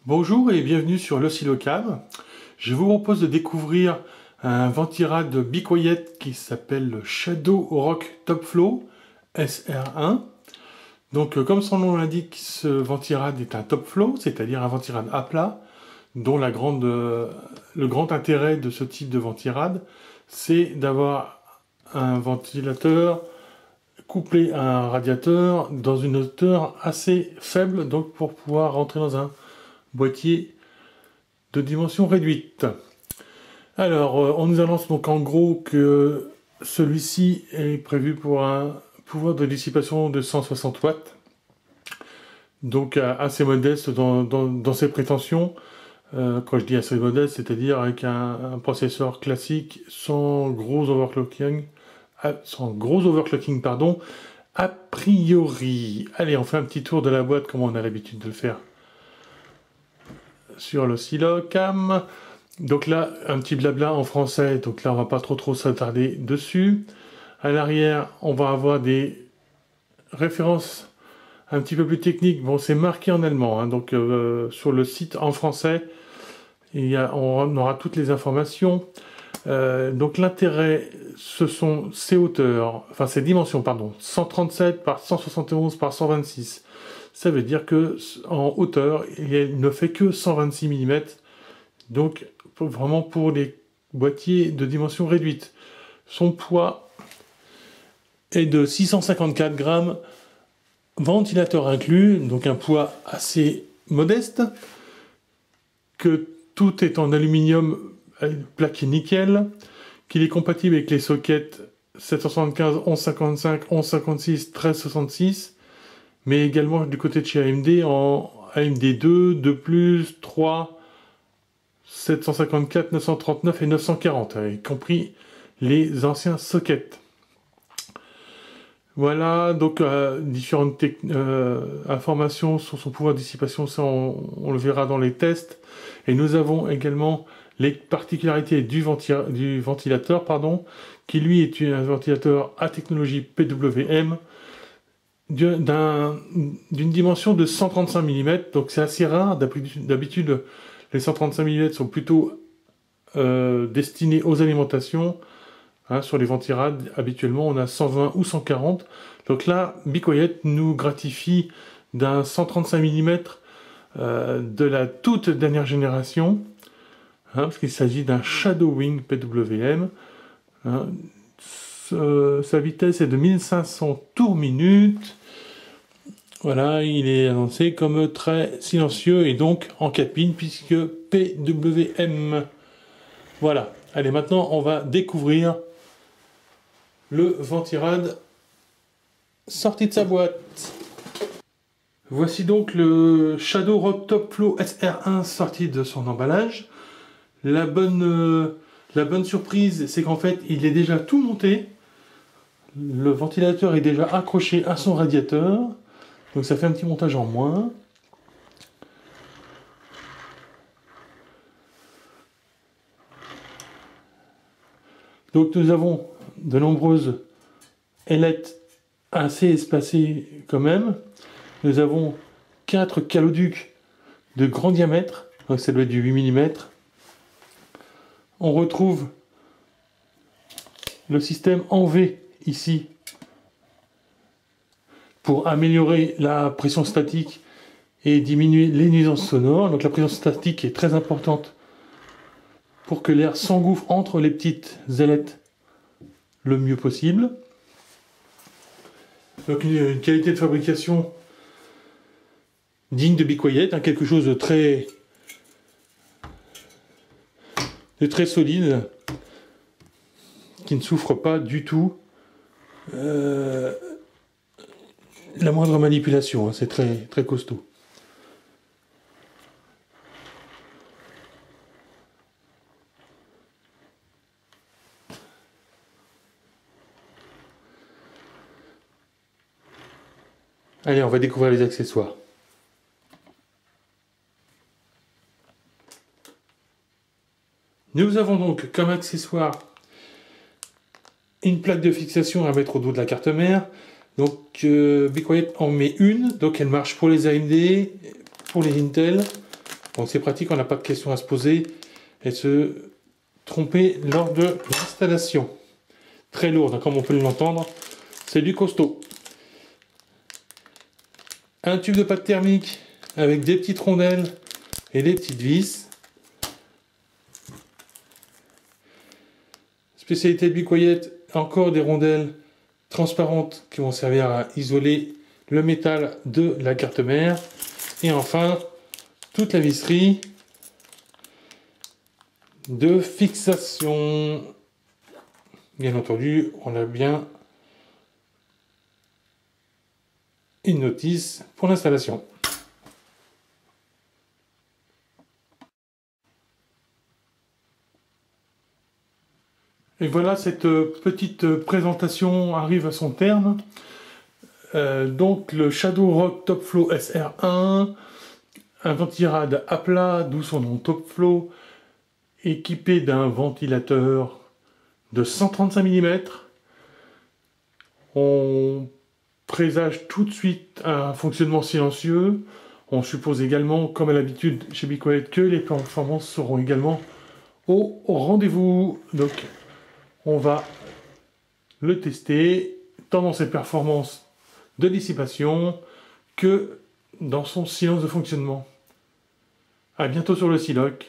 Bonjour et bienvenue sur l'Oscillocam. Je vous propose de découvrir un ventirad Be Quiet qui s'appelle le Shadow Rock Top Flow SR1. Donc comme son nom l'indique, ce ventirad est un top flow, c'est-à-dire un ventirad à plat, dont le grand intérêt de ce type de ventirad, c'est d'avoir un ventilateur couplé à un radiateur dans une hauteur assez faible, donc pour pouvoir rentrer dans un boîtier de dimension réduite. Alors, on nous annonce donc en gros que celui-ci est prévu pour un pouvoir de dissipation de 160 watts, donc assez modeste dans ses prétentions. Quand je dis assez modeste, c'est-à-dire avec un processeur classique sans gros overclocking, pardon, a priori. Allez, on fait un petit tour de la boîte comme on a l'habitude de le faire sur l'Oscillocam. Donc là, un petit blabla en français, donc là on va pas trop s'attarder dessus. À l'arrière, on va avoir des références un petit peu plus techniques. Bon, c'est marqué en allemand, hein, donc sur le site en français, on aura toutes les informations. Donc l'intérêt, ce sont ces hauteurs, enfin ces dimensions, pardon, 137 par 171 par 126. Ça veut dire que en hauteur, il ne fait que 126 mm, donc vraiment pour les boîtiers de dimension réduite. Son poids est de 654 grammes, ventilateur inclus, donc un poids assez modeste, que tout est en aluminium plaqué nickel, qu'il est compatible avec les sockets 775, 1155, 1156, 1366, mais également du côté de chez AMD en AMD 2, 2+, 3, 754, 939 et 940, y compris les anciens sockets. Voilà, donc différentes informations sur son pouvoir de dissipation, ça on le verra dans les tests. Et nous avons également les particularités du ventilateur, qui lui est un ventilateur à technologie PWM d'une dimension de 135 mm, donc c'est assez rare. D'habitude, les 135 mm sont plutôt destinés aux alimentations. Hein, sur les ventirades, habituellement, on a 120 ou 140. Donc là, Be Quiet nous gratifie d'un 135 mm de la toute dernière génération, hein, parce qu'il s'agit d'un Shadow Wing PWM. Hein. Sa vitesse est de 1500 tours minute. Voilà, il est annoncé comme très silencieux et donc en cabine puisque PWM. Voilà. Allez, maintenant on va découvrir le ventirad sorti de sa boîte. Voici donc le Shadow Rock Top Flow SR1 sorti de son emballage. La bonne surprise, c'est qu'en fait, il est déjà tout monté. Le ventilateur est déjà accroché à son radiateur. Donc ça fait un petit montage en moins. Donc nous avons de nombreuses ailettes assez espacées quand même. Nous avons 4 caloducs de grand diamètre, donc ça doit être du 8 mm. On retrouve le système en V ici pour améliorer la pression statique et diminuer les nuisances sonores. Donc la pression statique est très importante pour que l'air s'engouffre entre les petites ailettes le mieux possible. Donc une qualité de fabrication digne de Be Quiet, hein, quelque chose de très solide, qui ne souffre pas du tout la moindre manipulation, hein, c'est très costaud. Allez, on va découvrir les accessoires. Nous avons donc comme accessoire une plaque de fixation à mettre au dos de la carte mère. Donc Be Quiet en met une, donc elle marche pour les AMD, pour les Intel. Donc c'est pratique, on n'a pas de questions à se poser et se tromper lors de l'installation. Très lourde, hein, comme on peut l'entendre, c'est du costaud. Un tube de pâte thermique avec des petites rondelles et des petites vis. Spécialité de Bucoyette, encore des rondelles transparentes qui vont servir à isoler le métal de la carte mère. Et enfin, toute la visserie de fixation. Bien entendu, on a bien une notice pour l'installation. Et voilà, cette petite présentation arrive à son terme. Donc le Shadow Rock Top Flow SR1, un ventirad à plat, d'où son nom Top Flow, équipé d'un ventilateur de 135 mm. On présage tout de suite un fonctionnement silencieux. On suppose également, comme à l'habitude chez Bucoyette, que les performances seront également au rendez-vous. Donc on va le tester tant dans ses performances de dissipation que dans son silence de fonctionnement. A bientôt sur le Siloc.